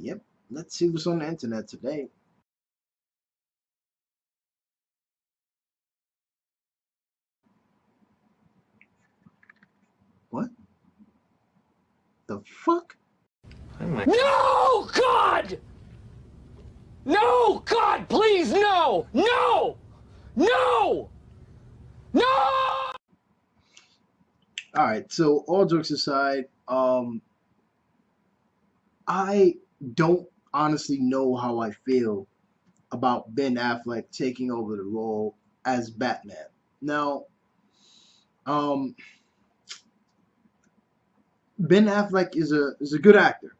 Yep. Let's see what's on the internet today. What the fuck? No, God! No, God, please, no! No! No! No! All right. So all jokes aside, I don't honestly know how I feel about Ben Affleck taking over the role as Batman. Now, um, Ben Affleck is a good actor.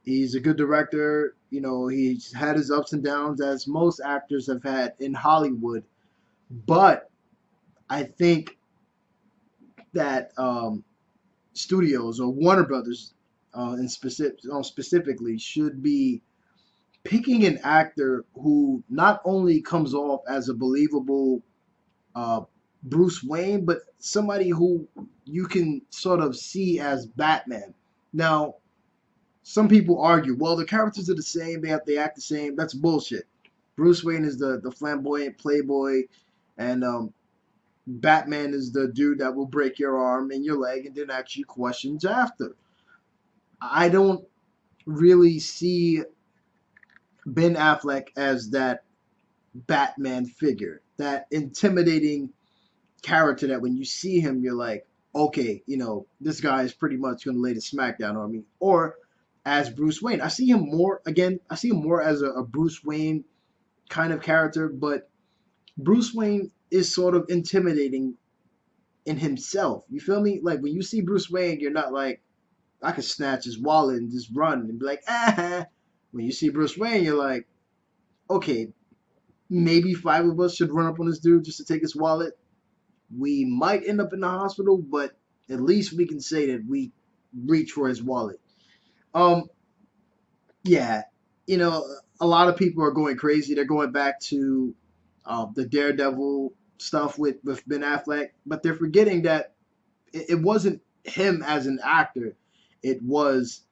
He's a good director. You know, he's had his ups and downs as most actors have had in Hollywood. But I think that studios or Warner Brothers, specifically, should be picking an actor who not only comes off as a believable uh, Bruce Wayne, but somebody who you can sort of see as Batman. Now, some people argue, well, the characters are the same, they act the same. That's bullshit. Bruce Wayne is the flamboyant playboy, and Batman is the dude that will break your arm and your leg and then ask you questions after. I don't really see Ben Affleck as that Batman figure, that intimidating character that when you see him, you're like, okay, this guy is pretty much going to lay the smackdown on me. Or as Bruce Wayne, I see him more as a Bruce Wayne kind of character, but Bruce Wayne is sort of intimidating in himself. You feel me? Like when you see Bruce Wayne, you're not like, I could snatch his wallet and just run and be like, ah. When you see Bruce Wayne, you're like, okay, maybe five of us should run up on this dude just to take his wallet. We might end up in the hospital, but at least we can say that we reach for his wallet. Um, yeah, you know, a lot of people are going crazy. They're going back to the Daredevil stuff with Ben Affleck, but they're forgetting that it wasn't him as an actor. It was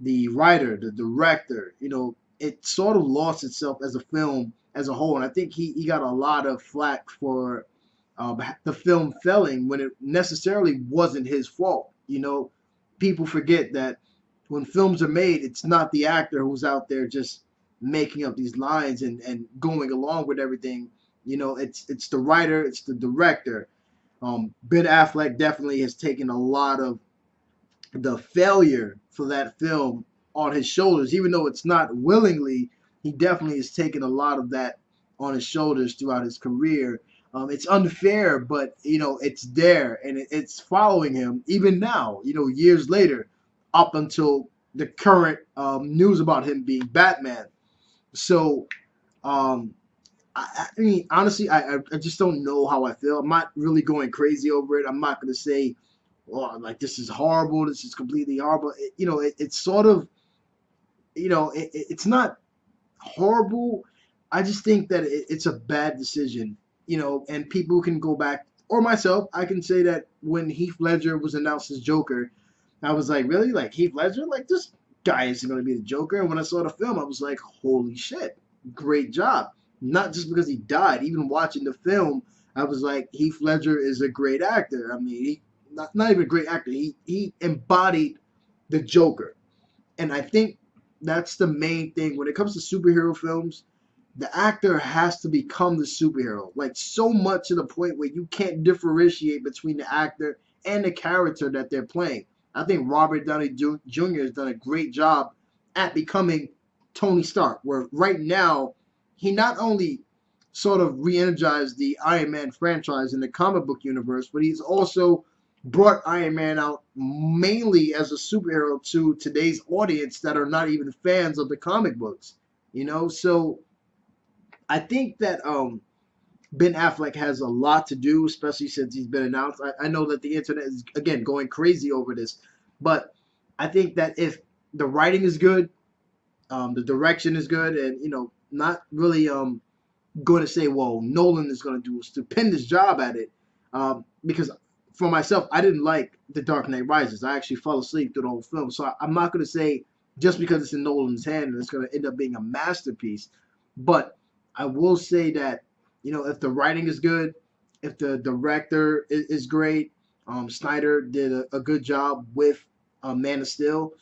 the writer, the director. It sort of lost itself as a film as a whole, and I think he got a lot of flack for the film failing when it necessarily wasn't his fault. People forget that when films are made, it's not the actor who's out there just making up these lines and going along with everything. It's the writer, it's the director. Ben Affleck definitely has taken a lot of the failure for that film on his shoulders, even though it's not willingly. He definitely has taken a lot of that on his shoulders throughout his career. It's unfair, but it's there and it's following him even now. Years later, up until the current news about him being Batman. So, um, I mean, honestly, I just don't know how I feel. I'm not really going crazy over it. I'm not going to say, oh, like this is horrible. This is completely horrible. It's sort of, it's not horrible. I just think that it's a bad decision. And people can go back, or myself, I can say that when Heath Ledger was announced as Joker, I was like, really? Like Heath Ledger? Like this guy isn't going to be the Joker. And when I saw the film, I was like, holy shit, great job. Not just because he died. Even watching the film, I was like, Heath Ledger is a great actor. I mean, not even a great actor. He embodied the Joker. And I think that's the main thing when it comes to superhero films. The actor has to become the superhero, like so much to the point where you can't differentiate between the actor and the character that they're playing. I think Robert Downey Jr. has done a great job at becoming Tony Stark, where right now he not only sort of re-energized the Iron Man franchise in the comic book universe, but he's also brought Iron Man out mainly as a superhero to today's audience that are not even fans of the comic books. So I think that Ben Affleck has a lot to do, especially since he's been announced. I know that the internet is again going crazy over this, but I think that if the writing is good, the direction is good, and not really going to say, well, Nolan is going to do a stupendous job at it, because for myself, I didn't like The Dark Knight Rises. I actually fell asleep through the whole film, so I'm not going to say just because it's in Nolan's hand and it's going to end up being a masterpiece. But I will say that, if the writing is good, if the director is great, Snyder did a good job with Man of Steel.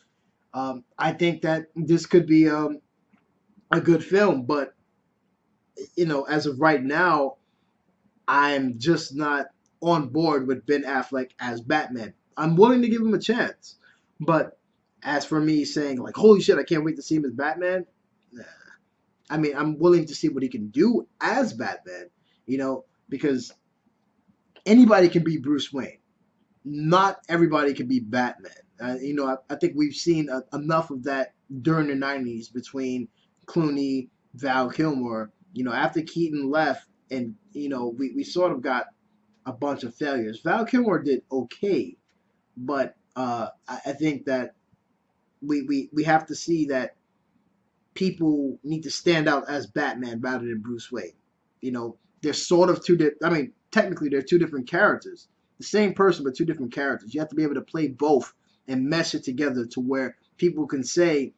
I think that this could be a good film. But as of right now, I'm just not on board with Ben Affleck as Batman. I'm willing to give him a chance, but as for me saying like, "Holy shit, I can't wait to see him as Batman," nah. I mean, I'm willing to see what he can do as Batman, because anybody can be Bruce Wayne. Not everybody can be Batman. I think we've seen enough of that during the '90s between Clooney, Val Kilmer. After Keaton left, and we sort of got a bunch of failures. Val Kilmer did okay, but I think that we have to see that people need to stand out as Batman rather than Bruce Wayne. They're sort of two. I mean, technically, they're two different characters. The same person, but two different characters. You have to be able to play both and mesh it together to where people can say,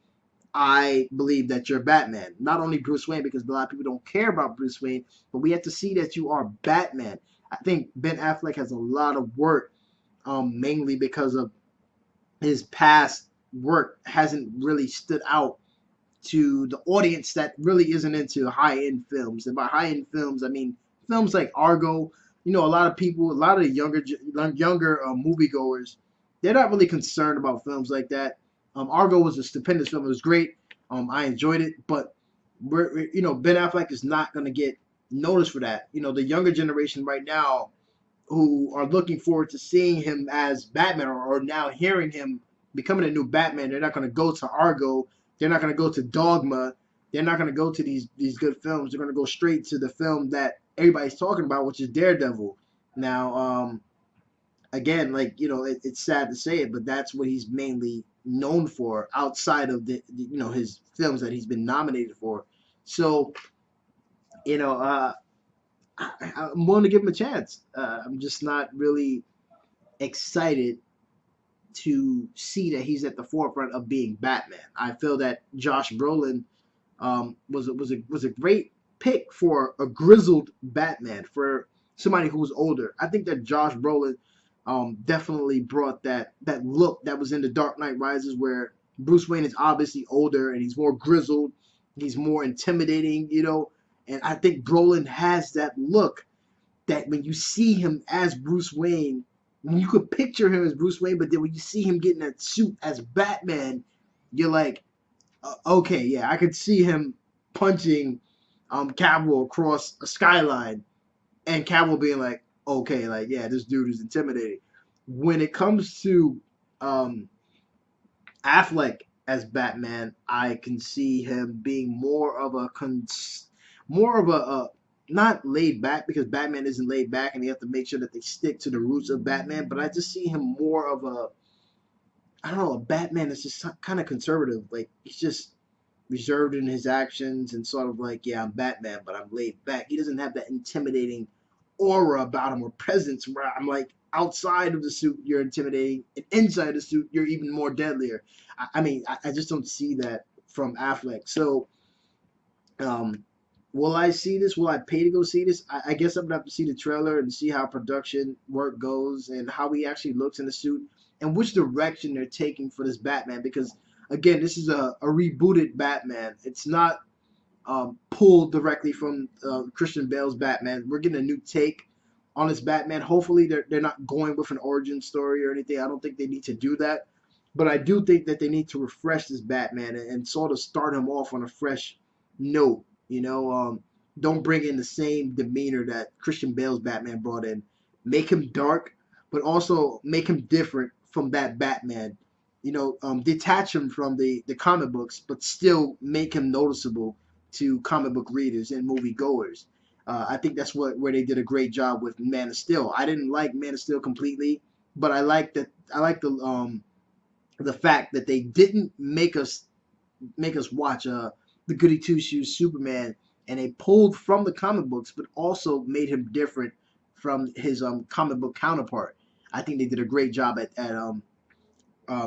"I believe that you're Batman." Not only Bruce Wayne, because a lot of people don't care about Bruce Wayne, but we have to see that you are Batman. I think Ben Affleck has a lot of work, mainly because of his past work hasn't really stood out to the audience that really isn't into high-end films. And by high-end films, I mean films like Argo. A lot of people, a lot of the younger moviegoers, they're not really concerned about films like that. Argo was a stupendous film. It was great. I enjoyed it, but Ben Affleck is not going to get noticed for that. The younger generation right now who are looking forward to seeing him as Batman, or now hearing him becoming a new Batman, they're not going to go to Argo. They're not going to go to Dogma. They're not going to go to these good films. They're going to go straight to the film that everybody's talking about, which is Daredevil. Now, again, like it's sad to say it, but that's what he's mainly known for outside of his films that he's been nominated for. So, you know, uh, I'm willing to give him a chance. I'm just not really excited to see that he's at the forefront of being Batman. I feel that Josh Brolin was a great pick for a grizzled Batman, for somebody who was older. I think that Josh Brolin definitely brought that look that was in the Dark Knight Rises, where Bruce Wayne is obviously older and he's more grizzled, he's more intimidating, and I think Brolin has that look that when you see him as Bruce Wayne, when you could picture him as Bruce Wayne, but then when you see him getting that suit as Batman, you're like, okay, yeah, I could see him punching Cavill across a skyline, and Cavill being like, okay, like, yeah, this dude is intimidating. When it comes to um, Affleck as Batman, I can see him being more of a not laid back, because Batman isn't laid back, and you have to make sure that they stick to the roots of Batman. But I just see him more of I don't know, a Batman that's just kind of conservative. Like, he's just reserved in his actions and sort of like, yeah, I'm Batman, but I'm laid back. He doesn't have that intimidating aura about him, or presence, where I'm like, outside of the suit you're intimidating, and inside the suit you're even more deadlier. I just don't see that from Affleck. So um will I see this? Will I pay to go see this? I guess I'm gonna have to see the trailer and see how production work goes and how he actually looks in the suit and which direction they're taking for this Batman. Because again, this is a rebooted Batman. It's not pulled directly from Christian Bale's Batman. We're getting a new take on this Batman. Hopefully, they're not going with an origin story or anything. I don't think they need to do that, but I do think that they need to refresh this Batman and sort of start him off on a fresh note. Don't bring in the same demeanor that Christian Bale's Batman brought in. Make him dark, but also make him different from that Batman. Detach him from the comic books, but still make him noticeable to comic book readers and movie goers. I think that's where they did a great job with Man of Steel. I didn't like Man of Steel completely, but I like that. I like the fact that they didn't make us watch the Goody Two Shoes Superman, and they pulled from the comic books, but also made him different from his comic book counterpart. I think they did a great job at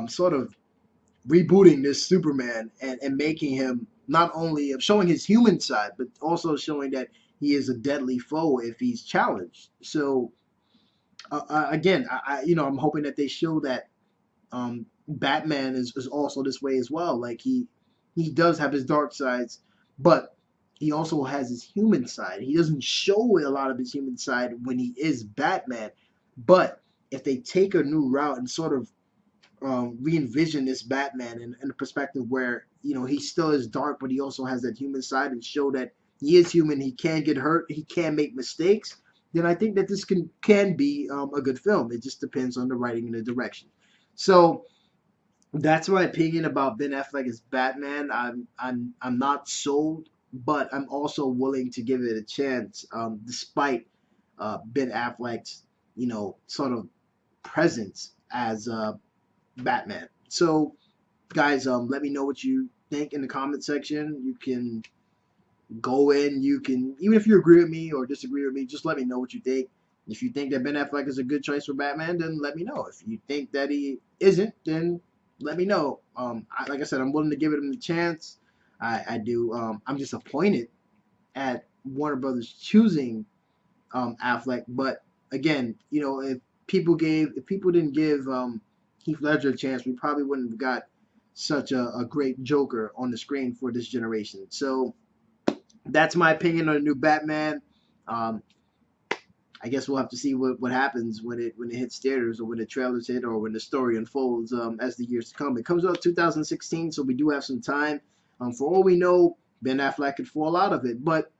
sort of rebooting this Superman and making him not only showing his human side, but also showing that he is a deadly foe if he's challenged. So again, I'm hoping that they show that Batman is also this way as well. Like he does have his dark sides, but he also has his human side. He doesn't show a lot of his human side when he is Batman, but if they take a new route and sort of re-envision this Batman in a perspective where he still is dark, but he also has that human side, and show that he is human. He can get hurt. He can make mistakes. Then I think that this can be a good film. It just depends on the writing and the direction. So that's my opinion about Ben Affleck as Batman. I'm not sold, but I'm also willing to give it a chance, despite Ben Affleck's sort of presence as Batman. So, guys, let me know what you think in the comment section. You can go in. You can, even if you agree with me or disagree with me, just let me know what you think. If you think that Ben Affleck is a good choice for Batman, then let me know. If you think that he isn't, then let me know. Like I said, I'm willing to give him a chance. I do. I'm disappointed at Warner Brothers choosing Affleck, but again, if people didn't give Heath Ledger a chance, we probably wouldn't have got such a great Joker on the screen for this generation. So that's my opinion on the new Batman. Um, I guess we'll have to see what happens when it hits theaters, or when the trailers hit, or when the story unfolds as the years to come. It comes out 2016, so we do have some time. For all we know, Ben Affleck could fall out of it, but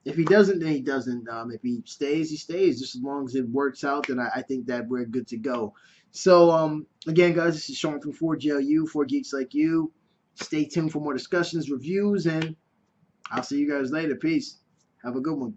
if he doesn't, then he doesn't. If he stays, he stays. Just as long as it works out, then I think that we're good to go. So again, guys, this is Sean from 4GLU, 4 Geeks Like You. Stay tuned for more discussions, reviews, and I'll see you guys later. Peace. Have a good one.